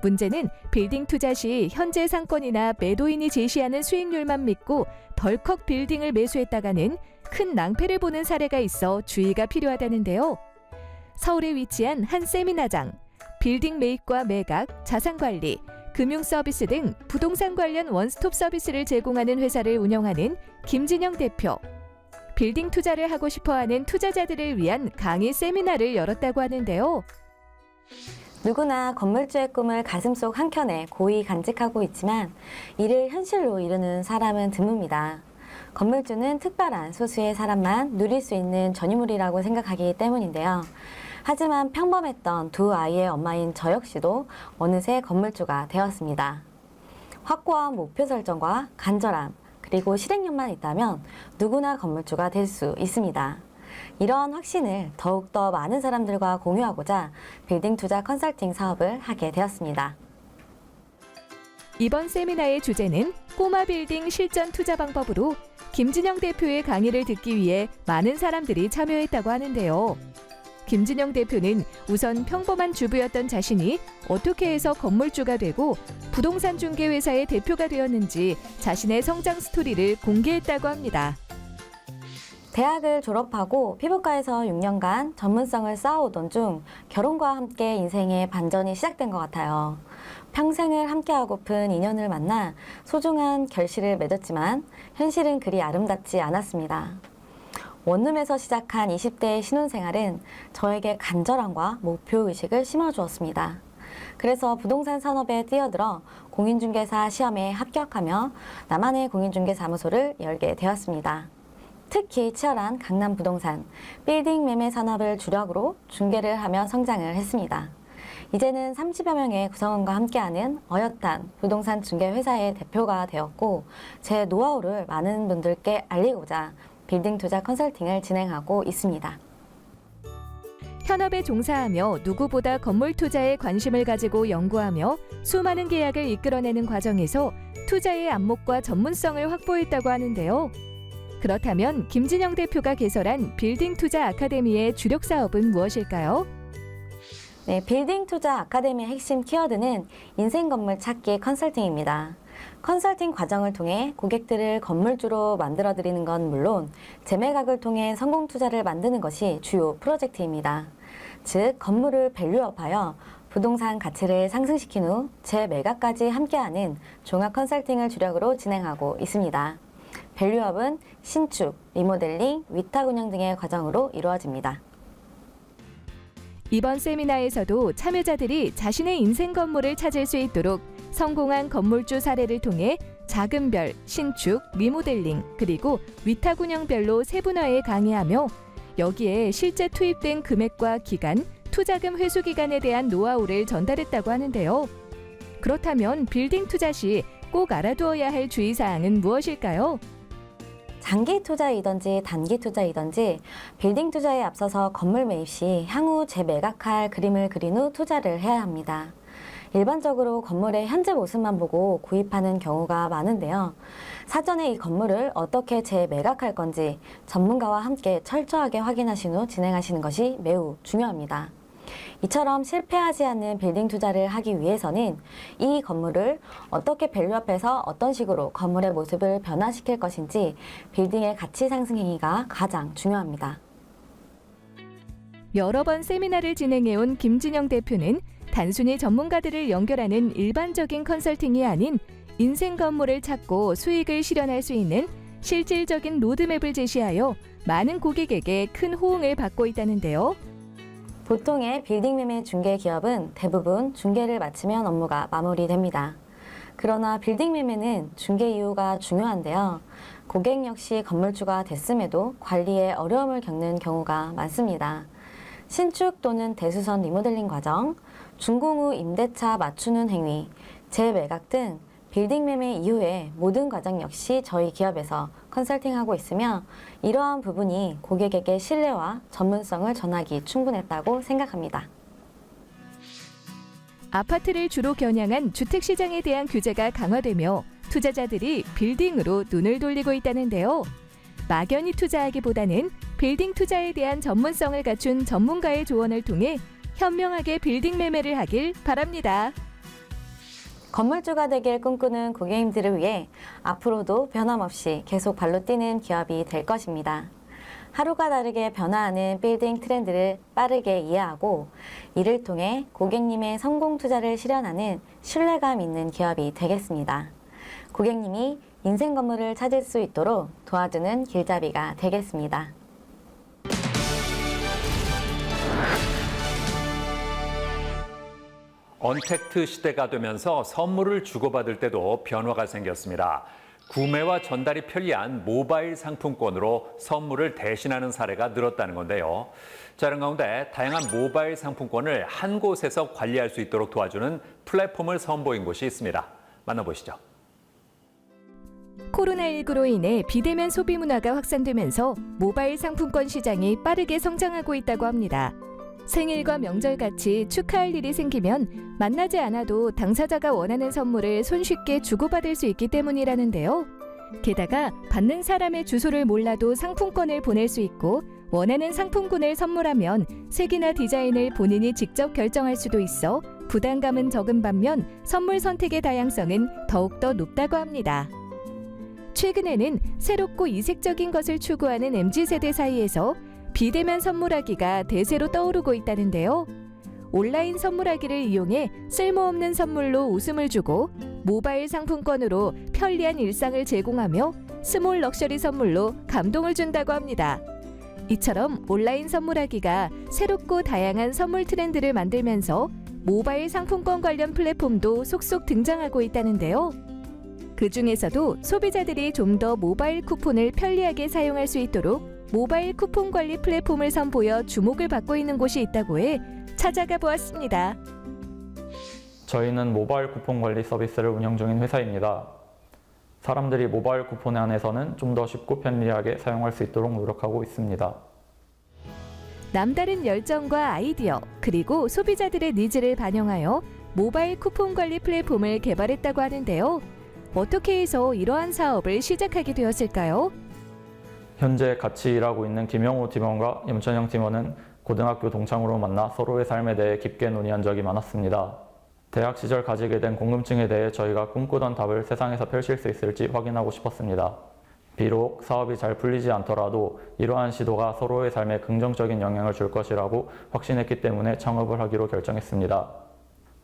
문제는 빌딩 투자 시 현재 상권이나 매도인이 제시하는 수익률만 믿고 덜컥 빌딩을 매수했다가는 큰 낭패를 보는 사례가 있어 주의가 필요하다는데요. 서울에 위치한 한 세미나장, 빌딩 매입과 매각, 자산관리, 금융 서비스 등 부동산 관련 원스톱 서비스를 제공하는 회사를 운영하는 김진영 대표. 빌딩 투자를 하고 싶어하는 투자자들을 위한 강의 세미나를 열었다고 하는데요. 누구나 건물주의 꿈을 가슴속 한켠에 고이 간직하고 있지만 이를 현실로 이루는 사람은 드뭅니다. 건물주는 특별한 소수의 사람만 누릴 수 있는 전유물이라고 생각하기 때문인데요. 하지만 평범했던 두 아이의 엄마인 저 역시도 어느새 건물주가 되었습니다. 확고한 목표 설정과 간절함, 그리고 실행력만 있다면 누구나 건물주가 될 수 있습니다. 이러한 확신을 더욱더 많은 사람들과 공유하고자 빌딩 투자 컨설팅 사업을 하게 되었습니다. 이번 세미나의 주제는 꼬마 빌딩 실전 투자 방법으로 김진영 대표의 강의를 듣기 위해 많은 사람들이 참여했다고 하는데요. 김진영 대표는 우선 평범한 주부였던 자신이 어떻게 해서 건물주가 되고 부동산 중개회사의 대표가 되었는지 자신의 성장 스토리를 공개했다고 합니다. 대학을 졸업하고 피부과에서 6년간 전문성을 쌓아오던 중 결혼과 함께 인생의 반전이 시작된 것 같아요. 평생을 함께하고픈 인연을 만나 소중한 결실을 맺었지만 현실은 그리 아름답지 않았습니다. 원룸에서 시작한 20대의 신혼생활은 저에게 간절함과 목표의식을 심어주었습니다. 그래서 부동산 산업에 뛰어들어 공인중개사 시험에 합격하며 나만의 공인중개사무소를 열게 되었습니다. 특히 치열한 강남 부동산, 빌딩 매매 산업을 주력으로 중개를 하며 성장을 했습니다. 이제는 30여 명의 구성원과 함께하는 어엿한 부동산 중개회사의 대표가 되었고 제 노하우를 많은 분들께 알리고자 빌딩 투자 컨설팅을 진행하고 있습니다. 현업에 종사하며 누구보다 건물 투자에 관심을 가지고 연구하며 수많은 계약을 이끌어내는 과정에서 투자의 안목과 전문성을 확보했다고 하는데요. 그렇다면 김진영 대표가 개설한 빌딩 투자 아카데미의 주력 사업은 무엇일까요? 네, 빌딩 투자 아카데미의 핵심 키워드는 인생 건물 찾기 컨설팅입니다. 컨설팅 과정을 통해 고객들을 건물주로 만들어드리는 건 물론 재매각을 통해 성공 투자를 만드는 것이 주요 프로젝트입니다. 즉, 건물을 밸류업하여 부동산 가치를 상승시킨 후 재매각까지 함께하는 종합 컨설팅을 주력으로 진행하고 있습니다. 밸류업은 신축, 리모델링, 위탁 운영 등의 과정으로 이루어집니다. 이번 세미나에서도 참여자들이 자신의 인생 건물을 찾을 수 있도록 성공한 건물주 사례를 통해 자금별, 신축, 리모델링, 그리고 위탁 운영별로 세분화해 강의하며 여기에 실제 투입된 금액과 기간, 투자금 회수 기간에 대한 노하우를 전달했다고 하는데요. 그렇다면 빌딩 투자 시 꼭 알아두어야 할 주의사항은 무엇일까요? 장기 투자이든지 단기 투자이든지 빌딩 투자에 앞서서 건물 매입 시 향후 재매각할 그림을 그린 후 투자를 해야 합니다. 일반적으로 건물의 현재 모습만 보고 구입하는 경우가 많은데요. 사전에 이 건물을 어떻게 재매각할 건지 전문가와 함께 철저하게 확인하신 후 진행하시는 것이 매우 중요합니다. 이처럼 실패하지 않는 빌딩 투자를 하기 위해서는 이 건물을 어떻게 밸류업해서 어떤 식으로 건물의 모습을 변화시킬 것인지 빌딩의 가치 상승 행위가 가장 중요합니다. 여러 번 세미나를 진행해온 김진영 대표는 단순히 전문가들을 연결하는 일반적인 컨설팅이 아닌 인생 건물을 찾고 수익을 실현할 수 있는 실질적인 로드맵을 제시하여 많은 고객에게 큰 호응을 받고 있다는데요. 보통의 빌딩 매매 중개 기업은 대부분 중개를 마치면 업무가 마무리됩니다. 그러나 빌딩 매매는 중개 이유가 중요한데요. 고객 역시 건물주가 됐음에도 관리에 어려움을 겪는 경우가 많습니다. 신축 또는 대수선 리모델링 과정, 준공 후 임대차 맞추는 행위, 재매각 등 빌딩 매매 이후의 모든 과정 역시 저희 기업에서 컨설팅하고 있으며 이러한 부분이 고객에게 신뢰와 전문성을 전하기 충분했다고 생각합니다. 아파트를 주로 겨냥한 주택시장에 대한 규제가 강화되며 투자자들이 빌딩으로 눈을 돌리고 있다는데요. 막연히 투자하기보다는 빌딩 투자에 대한 전문성을 갖춘 전문가의 조언을 통해 현명하게 빌딩 매매를 하길 바랍니다. 건물주가 되길 꿈꾸는 고객님들을 위해 앞으로도 변함없이 계속 발로 뛰는 기업이 될 것입니다. 하루가 다르게 변화하는 빌딩 트렌드를 빠르게 이해하고 이를 통해 고객님의 성공 투자를 실현하는 신뢰감 있는 기업이 되겠습니다. 고객님이 인생 건물을 찾을 수 있도록 도와주는 길잡이가 되겠습니다. 언택트 시대가 되면서 선물을 주고받을 때도 변화가 생겼습니다. 구매와 전달이 편리한 모바일 상품권으로 선물을 대신하는 사례가 늘었다는 건데요. 자, 이런 가운데 다양한 모바일 상품권을 한 곳에서 관리할 수 있도록 도와주는 플랫폼을 선보인 곳이 있습니다. 만나보시죠. 코로나19로 인해 비대면 소비 문화가 확산되면서 모바일 상품권 시장이 빠르게 성장하고 있다고 합니다. 생일과 명절같이 축하할 일이 생기면 만나지 않아도 당사자가 원하는 선물을 손쉽게 주고받을 수 있기 때문이라는데요. 게다가 받는 사람의 주소를 몰라도 상품권을 보낼 수 있고 원하는 상품군을 선물하면 색이나 디자인을 본인이 직접 결정할 수도 있어 부담감은 적은 반면 선물 선택의 다양성은 더욱더 높다고 합니다. 최근에는 새롭고 이색적인 것을 추구하는 MZ세대 사이에서 비대면 선물하기가 대세로 떠오르고 있다는데요. 온라인 선물하기를 이용해 쓸모없는 선물로 웃음을 주고 모바일 상품권으로 편리한 일상을 제공하며 스몰 럭셔리 선물로 감동을 준다고 합니다. 이처럼 온라인 선물하기가 새롭고 다양한 선물 트렌드를 만들면서 모바일 상품권 관련 플랫폼도 속속 등장하고 있다는데요. 그 중에서도 소비자들이 좀 더 모바일 쿠폰을 편리하게 사용할 수 있도록 모바일 쿠폰 관리 플랫폼을 선보여 주목을 받고 있는 곳이 있다고 해 찾아가 보았습니다. 저희는 모바일 쿠폰 관리 서비스를 운영 중인 회사입니다. 사람들이 모바일 쿠폰에 한해서는 좀 더 쉽고 편리하게 사용할 수 있도록 노력하고 있습니다. 남다른 열정과 아이디어, 그리고 소비자들의 니즈를 반영하여 모바일 쿠폰 관리 플랫폼을 개발했다고 하는데요. 어떻게 해서 이러한 사업을 시작하게 되었을까요? 현재 같이 일하고 있는 김영호 팀원과 염천영 팀원은 고등학교 동창으로 만나 서로의 삶에 대해 깊게 논의한 적이 많았습니다. 대학 시절 가지게 된 궁금증에 대해 저희가 꿈꾸던 답을 세상에서 펼칠 수 있을지 확인하고 싶었습니다. 비록 사업이 잘 풀리지 않더라도 이러한 시도가 서로의 삶에 긍정적인 영향을 줄 것이라고 확신했기 때문에 창업을 하기로 결정했습니다.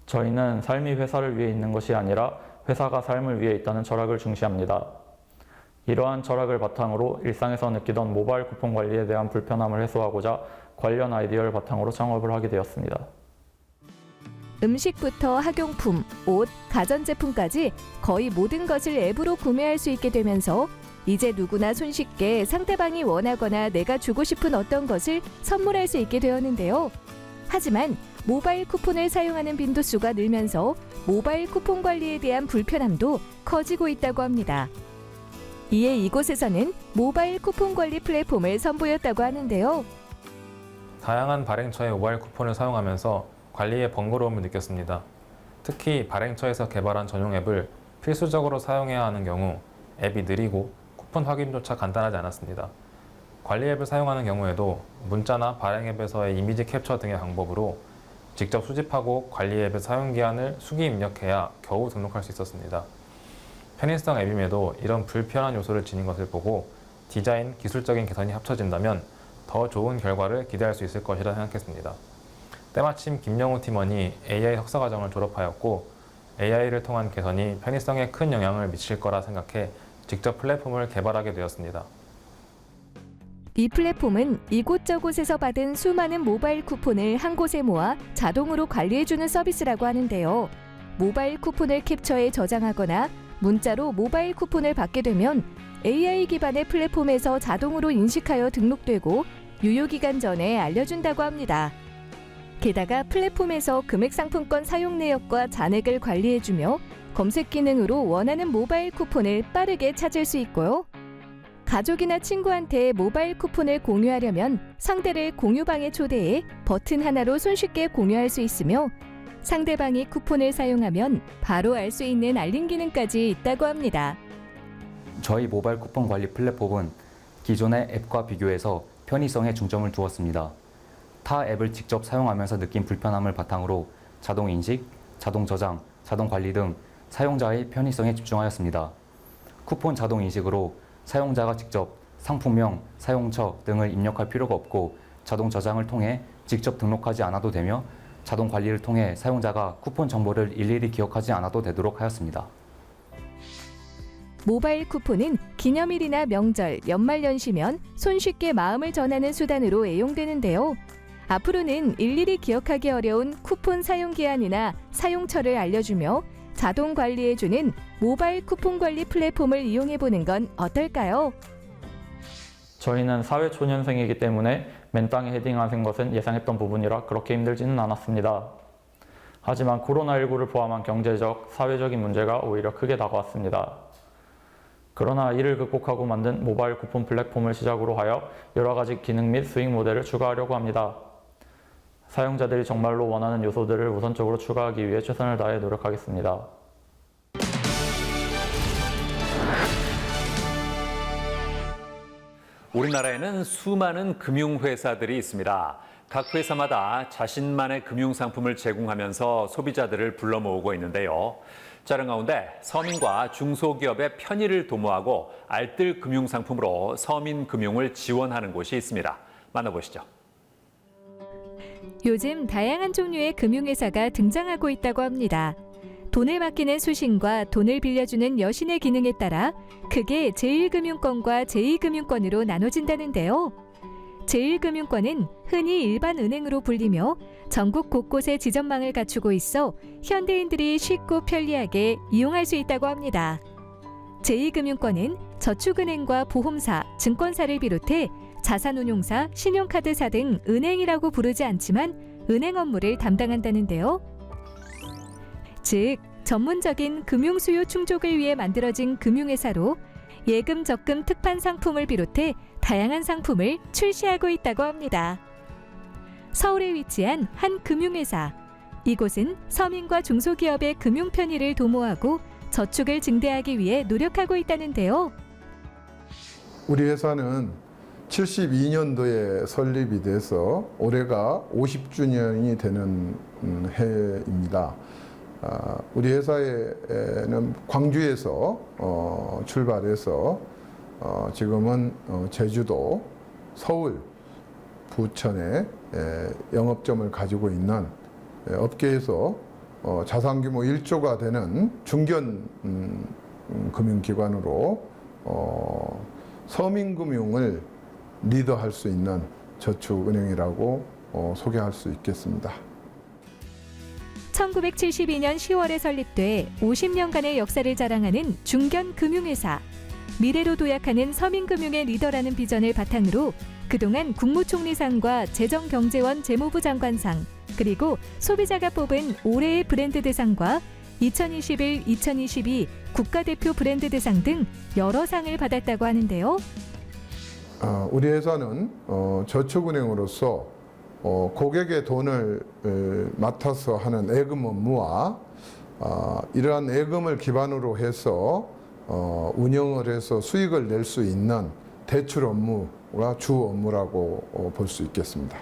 저희는 삶이 회사를 위해 있는 것이 아니라 회사가 삶을 위해 있다는 철학을 중시합니다. 이러한 철학을 바탕으로 일상에서 느끼던 모바일 쿠폰 관리에 대한 불편함을 해소하고자 관련 아이디어를 바탕으로 창업을 하게 되었습니다. 음식부터 학용품, 옷, 가전제품까지 거의 모든 것을 앱으로 구매할 수 있게 되면서 이제 누구나 손쉽게 상대방이 원하거나 내가 주고 싶은 어떤 것을 선물할 수 있게 되었는데요. 하지만 모바일 쿠폰을 사용하는 빈도수가 늘면서 모바일 쿠폰 관리에 대한 불편함도 커지고 있다고 합니다. 이에 이곳에서는 모바일 쿠폰 관리 플랫폼을 선보였다고 하는데요. 다양한 발행처의 모바일 쿠폰을 사용하면서 관리에 번거로움을 느꼈습니다. 특히 발행처에서 개발한 전용 앱을 필수적으로 사용해야 하는 경우 앱이 느리고 쿠폰 확인조차 간단하지 않았습니다. 관리 앱을 사용하는 경우에도 문자나 발행 앱에서의 이미지 캡처 등의 방법으로 직접 수집하고 관리 앱의 사용기한을 수기 입력해야 겨우 등록할 수 있었습니다. 편의성 앱임에도 이런 불편한 요소를 지닌 것을 보고 디자인, 기술적인 개선이 합쳐진다면 더 좋은 결과를 기대할 수 있을 것이라 생각했습니다. 때마침 김영우 팀원이 AI 석사과정을 졸업하였고 AI를 통한 개선이 편의성에 큰 영향을 미칠 거라 생각해 직접 플랫폼을 개발하게 되었습니다. 이 플랫폼은 이곳저곳에서 받은 수많은 모바일 쿠폰을 한 곳에 모아 자동으로 관리해주는 서비스라고 하는데요. 모바일 쿠폰을 캡처해 저장하거나 문자로 모바일 쿠폰을 받게 되면 AI 기반의 플랫폼에서 자동으로 인식하여 등록되고 유효기간 전에 알려준다고 합니다. 게다가 플랫폼에서 금액 상품권 사용 내역과 잔액을 관리해주며 검색 기능으로 원하는 모바일 쿠폰을 빠르게 찾을 수 있고요. 가족이나 친구한테 모바일 쿠폰을 공유하려면 상대를 공유방에 초대해 버튼 하나로 손쉽게 공유할 수 있으며 상대방이 쿠폰을 사용하면 바로 알 수 있는 알림 기능까지 있다고 합니다. 저희 모바일 쿠폰 관리 플랫폼은 기존의 앱과 비교해서 편의성에 중점을 두었습니다. 타 앱을 직접 사용하면서 느낀 불편함을 바탕으로 자동 인식, 자동 저장, 자동 관리 등 사용자의 편의성에 집중하였습니다. 쿠폰 자동 인식으로 사용자가 직접 상품명, 사용처 등을 입력할 필요가 없고 자동 저장을 통해 직접 등록하지 않아도 되며 자동 관리를 통해 사용자가 쿠폰 정보를 일일이 기억하지 않아도 되도록 하였습니다. 모바일 쿠폰은 기념일이나 명절, 연말연시면 손쉽게 마음을 전하는 수단으로 애용되는데요. 앞으로는 일일이 기억하기 어려운 쿠폰 사용 기한이나 사용처를 알려주며 자동 관리해주는 모바일 쿠폰 관리 플랫폼을 이용해보는 건 어떨까요? 저희는 사회초년생이기 때문에 맨땅에 헤딩하는 것은 예상했던 부분이라 그렇게 힘들지는 않았습니다. 하지만 코로나19를 포함한 경제적, 사회적인 문제가 오히려 크게 다가왔습니다. 그러나 이를 극복하고 만든 모바일 쿠폰 플랫폼을 시작으로 하여 여러 가지 기능 및 수익 모델을 추가하려고 합니다. 사용자들이 정말로 원하는 요소들을 우선적으로 추가하기 위해 최선을 다해 노력하겠습니다. 우리나라에는 수많은 금융회사들이 있습니다. 각 회사마다 자신만의 금융상품을 제공하면서 소비자들을 불러 모으고 있는데요. 자른 가운데 서민과 중소기업의 편의를 도모하고 알뜰 금융상품으로 서민 금융을 지원하는 곳이 있습니다. 만나보시죠. 요즘 다양한 종류의 금융회사가 등장하고 있다고 합니다. 돈을 맡기는 수신과 돈을 빌려주는 여신의 기능에 따라 크게 제1금융권과 제2금융권으로 나눠진다는데요. 제1금융권은 흔히 일반 은행으로 불리며 전국 곳곳에 지점망을 갖추고 있어 현대인들이 쉽고 편리하게 이용할 수 있다고 합니다. 제2금융권은 저축은행과 보험사, 증권사를 비롯해 자산운용사, 신용카드사 등 은행이라고 부르지 않지만 은행 업무를 담당한다는데요. 즉, 전문적인 금융 수요 충족을 위해 만들어진 금융회사로 예금, 적금, 특판 상품을 비롯해 다양한 상품을 출시하고 있다고 합니다. 서울에 위치한 한 금융회사. 이곳은 서민과 중소기업의 금융 편의를 도모하고 저축을 증대하기 위해 노력하고 있다는데요. 우리 회사는 72년도에 설립이 돼서 올해가 50주년이 되는 해입니다. 우리 회사에는 광주에서 출발해서 지금은 제주도, 서울, 부천에 영업점을 가지고 있는 업계에서 자산 규모 1조가 되는 중견 금융기관으로 서민금융을 리더할 수 있는 저축은행이라고 소개할 수 있겠습니다. 1972년 10월에 설립돼 50년간의 역사를 자랑하는 중견금융회사. 미래로 도약하는 서민금융의 리더라는 비전을 바탕으로 그동안 국무총리상과 재정경제원 재무부 장관상, 그리고 소비자가 뽑은 올해의 브랜드 대상과 2021, 2022 국가대표 브랜드 대상 등 여러 상을 받았다고 하는데요. 우리 회사는 저축은행으로서 고객의 돈을 맡아서 하는 예금 업무와 이러한 예금을 기반으로 해서 운영을 해서 수익을 낼 수 있는 대출 업무가 주 업무라고 볼 수 있겠습니다.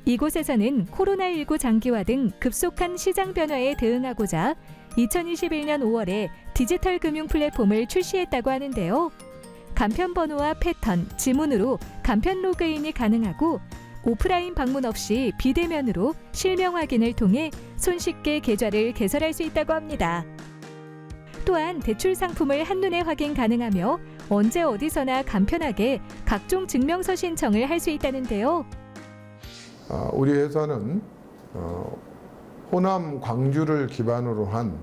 이곳에서는 코로나19 장기화 등 급속한 시장 변화에 대응하고자 2021년 5월에 디지털 금융 플랫폼을 출시했다고 하는데요. 간편 번호와 패턴, 지문으로 간편 로그인이 가능하고 오프라인 방문 없이 비대면으로 실명 확인을 통해 손쉽게 계좌를 개설할 수 있다고 합니다. 또한 대출 상품을 한눈에 확인 가능하며 언제 어디서나 간편하게 각종 증명서 신청을 할 수 있다는데요. 우리 회사는 호남 광주를 기반으로 한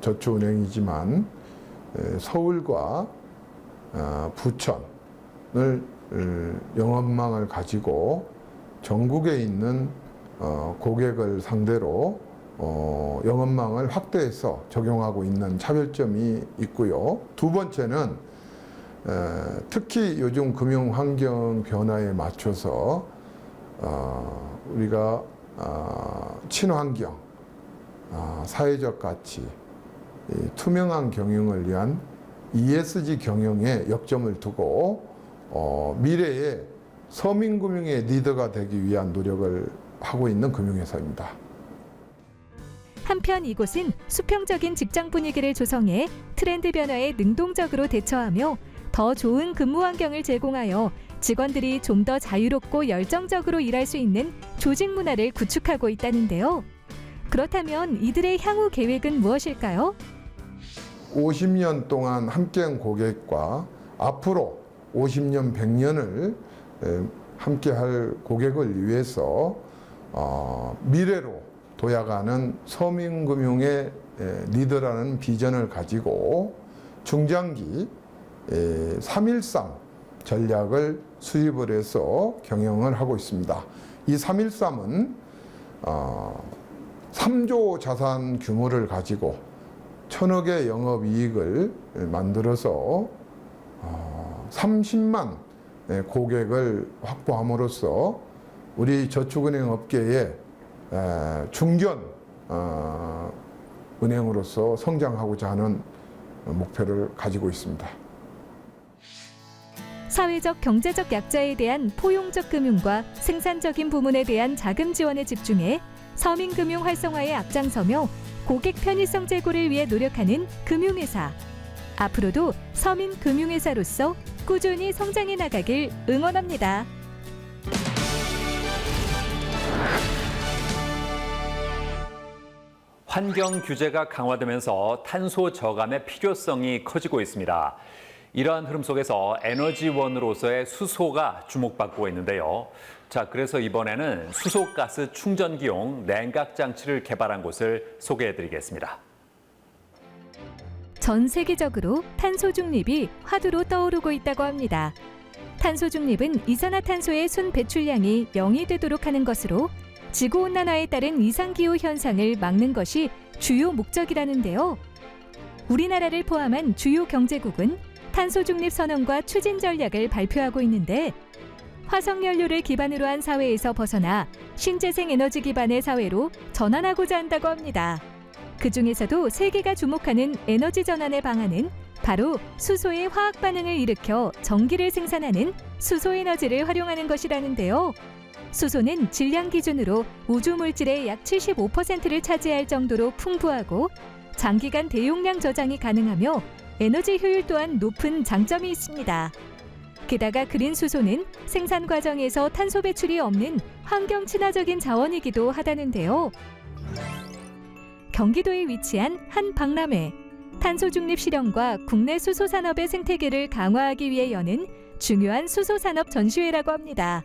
저축은행이지만 서울과 부천을 영업망을 가지고 전국에 있는 고객을 상대로 영업망을 확대해서 적용하고 있는 차별점이 있고요. 두 번째는 특히 요즘 금융 환경 변화에 맞춰서 우리가 친환경, 사회적 가치, 투명한 경영을 위한 ESG 경영에 역점을 두고 미래의 서민금융의 리더가 되기 위한 노력을 하고 있는 금융회사입니다. 한편 이곳은 수평적인 직장 분위기를 조성해 트렌드 변화에 능동적으로 대처하며 더 좋은 근무 환경을 제공하여 직원들이 좀 더 자유롭고 열정적으로 일할 수 있는 조직 문화를 구축하고 있다는데요. 그렇다면 이들의 향후 계획은 무엇일까요? 50년 동안 함께한 고객과 앞으로 50년, 100년을 함께할 고객을 위해서 미래로 도약하는 서민금융의 리더라는 비전을 가지고 중장기 3.13 전략을 수립을 해서 경영을 하고 있습니다. 이 3.13은 3조 자산 규모를 가지고 1,000억의 영업이익을 만들어서 30만 고객을 확보함으로써 우리 저축은행 업계의 중견 은행으로서 성장하고자 하는 목표를 가지고 있습니다. 사회적, 경제적 약자에 대한 포용적 금융과 생산적인 부문에 대한 자금 지원에 집중해 서민금융 활성화에 앞장서며 고객 편의성 제고를 위해 노력하는 금융회사. 앞으로도 서민금융회사로서 꾸준히 성장해 나가길 응원합니다. 환경 규제가 강화되면서 탄소 저감의 필요성이 커지고 있습니다. 이러한 흐름 속에서 에너지원으로서의 수소가 주목받고 있는데요. 자, 그래서 이번에는 수소가스 충전기용 냉각 장치를 개발한 곳을 소개해드리겠습니다. 전 세계적으로 탄소 중립이 화두로 떠오르고 있다고 합니다. 탄소 중립은 이산화탄소의 순 배출량이 0이 되도록 하는 것으로 지구온난화에 따른 이상기후 현상을 막는 것이 주요 목적이라는데요. 우리나라를 포함한 주요 경제국은 탄소 중립 선언과 추진 전략을 발표하고 있는데 화석연료를 기반으로 한 사회에서 벗어나 신재생 에너지 기반의 사회로 전환하고자 한다고 합니다. 그중에서도 세계가 주목하는 에너지 전환의 방안은 바로 수소의 화학 반응을 일으켜 전기를 생산하는 수소 에너지를 활용하는 것이라는데요. 수소는 질량 기준으로 우주 물질의 약 75%를 차지할 정도로 풍부하고 장기간 대용량 저장이 가능하며 에너지 효율 또한 높은 장점이 있습니다. 게다가 그린 수소는 생산 과정에서 탄소 배출이 없는 환경 친화적인 자원이기도 하다는데요. 경기도에 위치한 한 박람회, 탄소 중립 실현과 국내 수소 산업의 생태계를 강화하기 위해 여는 중요한 수소 산업 전시회라고 합니다.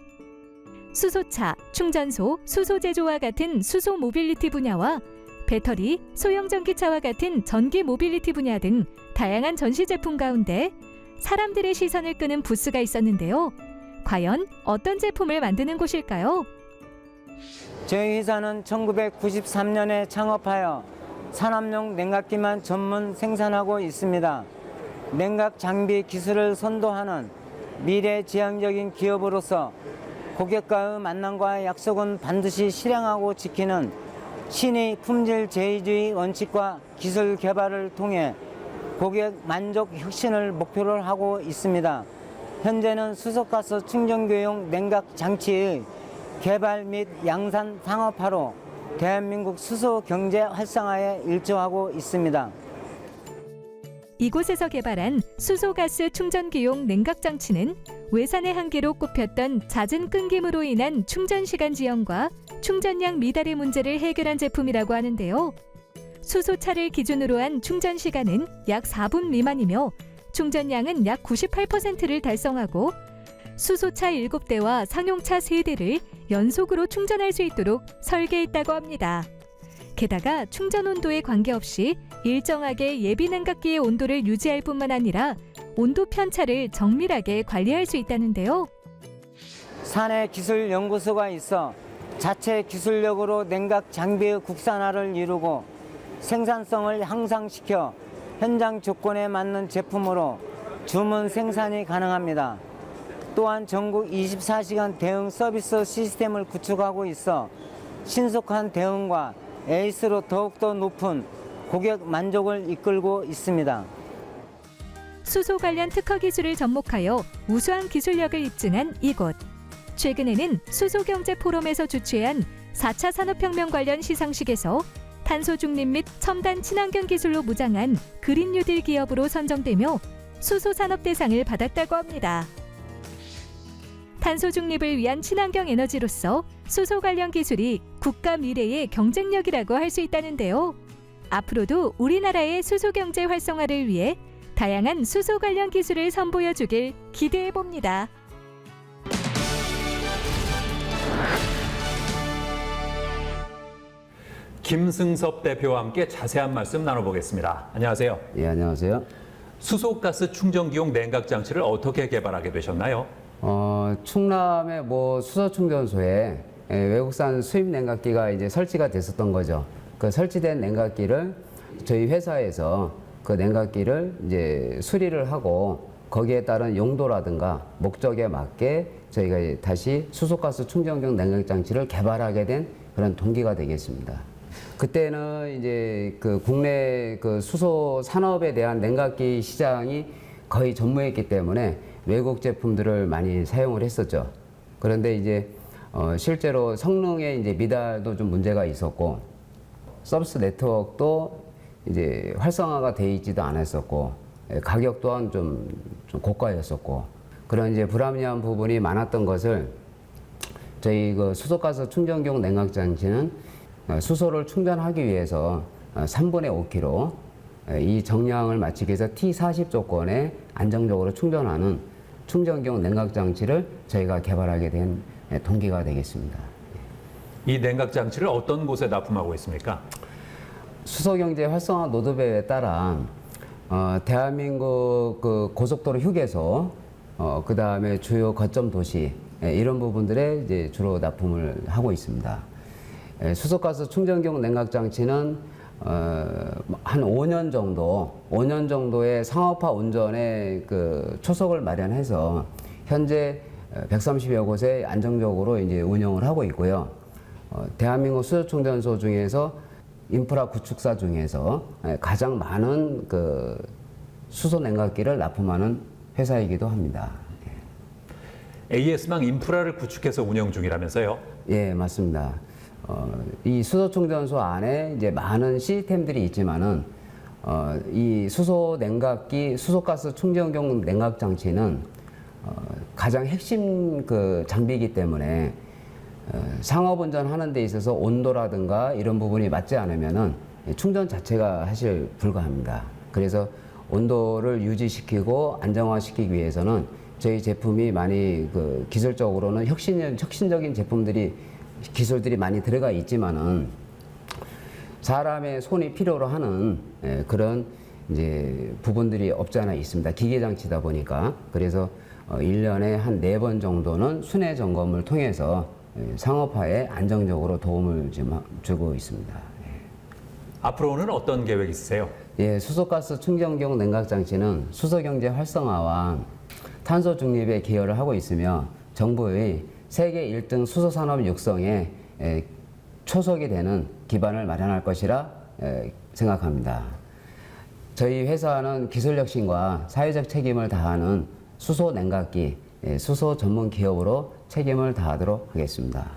수소차, 충전소, 수소 제조와 같은 수소 모빌리티 분야와 배터리, 소형 전기차와 같은 전기 모빌리티 분야 등 다양한 전시 제품 가운데 사람들의 시선을 끄는 부스가 있었는데요. 과연 어떤 제품을 만드는 곳일까요? 저희 회사는 1993년에 창업하여 산업용 냉각기만 전문 생산하고 있습니다. 냉각 장비 기술을 선도하는 미래지향적인 기업으로서 고객과의 만남과 약속은 반드시 실행하고 지키는 신의 품질 제휴주의 원칙과 기술 개발을 통해 고객 만족 혁신을 목표로 하고 있습니다. 현재는 수소가스 충전기용 냉각 장치의 개발 및 양산 상업화로 대한민국 수소 경제 활성화에 일조하고 있습니다. 이곳에서 개발한 수소가스 충전기용 냉각 장치는 외산의 한계로 꼽혔던 잦은 끊김으로 인한 충전 시간 지연과 충전량 미달의 문제를 해결한 제품이라고 하는데요. 수소차를 기준으로 한 충전 시간은 약 4분 미만이며 충전량은 약 98%를 달성하고 수소차 7대와 상용차 3대를 연속으로 충전할 수 있도록 설계했다고 합니다. 게다가 충전 온도에 관계없이 일정하게 예비 냉각기의 온도를 유지할 뿐만 아니라 온도 편차를 정밀하게 관리할 수 있다는데요. 사내 기술 연구소가 있어 자체 기술력으로 냉각 장비의 국산화를 이루고 생산성을 향상시켜 현장 조건에 맞는 제품으로 주문 생산이 가능합니다. 또한 전국 24시간 대응 서비스 시스템을 구축하고 있어 신속한 대응과 에이스로 더욱더 높은 고객 만족을 이끌고 있습니다. 수소 관련 특허 기술을 접목하여 우수한 기술력을 입증한 이곳. 최근에는 수소경제 포럼에서 주최한 4차 산업혁명 관련 시상식에서 탄소 중립 및 첨단 친환경 기술로 무장한 그린 뉴딜 기업으로 선정되며 수소 산업 대상을 받았다고 합니다. 탄소 중립을 위한 친환경 에너지로서 수소 관련 기술이 국가 미래의 경쟁력이라고 할 수 있다는데요. 앞으로도 우리나라의 수소 경제 활성화를 위해 다양한 수소 관련 기술을 선보여 주길 기대해 봅니다. 김승섭 대표와 함께 자세한 말씀 나눠보겠습니다. 안녕하세요. 예, 안녕하세요. 수소가스 충전기용 냉각 장치를 어떻게 개발하게 되셨나요? 충남의 수소 충전소에 외국산 수입 냉각기가 이제 설치가 됐었던 거죠. 그 설치된 냉각기를 저희 회사에서 그 냉각기를 이제 수리를 하고 거기에 따른 용도라든가 목적에 맞게 저희가 다시 수소가스 충전용 냉각 장치를 개발하게 된 그런 동기가 되겠습니다. 그때는 이제 그 국내 그 수소 산업에 대한 냉각기 시장이 거의 전무했기 때문에 외국 제품들을 많이 사용을 했었죠. 그런데 이제 실제로 성능에 이제 미달도 좀 문제가 있었고 서비스 네트워크도 이제 활성화가 돼 있지도 않았었고 가격 또한 좀 고가였었고 그런 이제 불합리한 부분이 많았던 것을 저희 그 수소가스 충전용 냉각 장치는 수소를 충전하기 위해서 3분의 5kg 이 정량을 맞추기 위해서 T40 조건에 안정적으로 충전하는 충전용 냉각 장치를 저희가 개발하게 된 동기가 되겠습니다. 이 냉각 장치를 어떤 곳에 납품하고 있습니까? 수소경제 활성화 로드맵에 따라 대한민국 그 고속도로 휴게소, 그 다음에 주요 거점 도시 이런 부분들에 이제 주로 납품을 하고 있습니다. 수소가스 충전용 냉각 장치는 한 5년 정도의 상업화 운전에 그 초석을 마련해서 현재 130여 곳에 안정적으로 이제 운영을 하고 있고요. 대한민국 수소 충전소 중에서 인프라 구축사 중에서 가장 많은 그 수소 냉각기를 납품하는 회사이기도 합니다. AS망 인프라를 구축해서 운영 중이라면서요? 예, 맞습니다. 이 수소 충전소 안에 이제 많은 시스템들이 있지만은 이 수소 냉각기, 수소가스 충전용 냉각 장치는 가장 핵심 그 장비이기 때문에 상업 운전하는 데 있어서 온도라든가 이런 부분이 맞지 않으면은 충전 자체가 사실 불가합니다. 그래서 온도를 유지시키고 안정화시키기 위해서는 저희 제품이 많이 그 기술적으로는 혁신적인 기술들이 많이 들어가 있지만은 사람의 손이 필요로 하는 그런 이제 부분들이 없지 않아 있습니다. 기계 장치다 보니까. 그래서 1년에 한 4번 정도는 순회 점검을 통해서 상업화에 안정적으로 도움을 주고 있습니다. 앞으로는 어떤 계획 있으세요? 예, 수소가스 충전용 냉각 장치는 수소 경제 활성화와 탄소 중립에 기여를 하고 있으며 정부의 세계 1등 수소 산업 육성에 초석이 되는 기반을 마련할 것이라 생각합니다. 저희 회사는 기술 혁신과 사회적 책임을 다하는 수소 냉각기, 수소 전문 기업으로 책임을 다하도록 하겠습니다.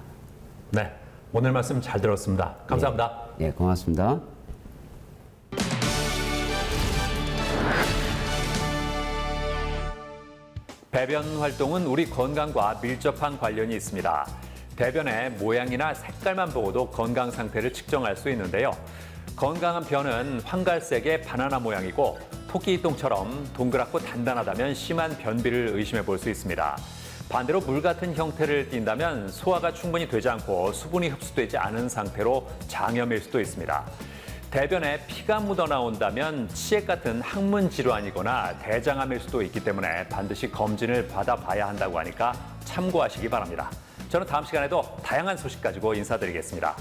네, 오늘 말씀 잘 들었습니다. 감사합니다. 예, 고맙습니다. 배변 활동은 우리 건강과 밀접한 관련이 있습니다. 대변의 모양이나 색깔만 보고도 건강 상태를 측정할 수 있는데요. 건강한 변은 황갈색의 바나나 모양이고 토끼똥처럼 동그랗고 단단하다면 심한 변비를 의심해 볼 수 있습니다. 반대로 물 같은 형태를 띈다면 소화가 충분히 되지 않고 수분이 흡수되지 않은 상태로 장염일 수도 있습니다. 대변에 피가 묻어나온다면 치액 같은 항문 질환이거나 대장암일 수도 있기 때문에 반드시 검진을 받아봐야 한다고 하니까 참고하시기 바랍니다. 저는 다음 시간에도 다양한 소식 가지고 인사드리겠습니다.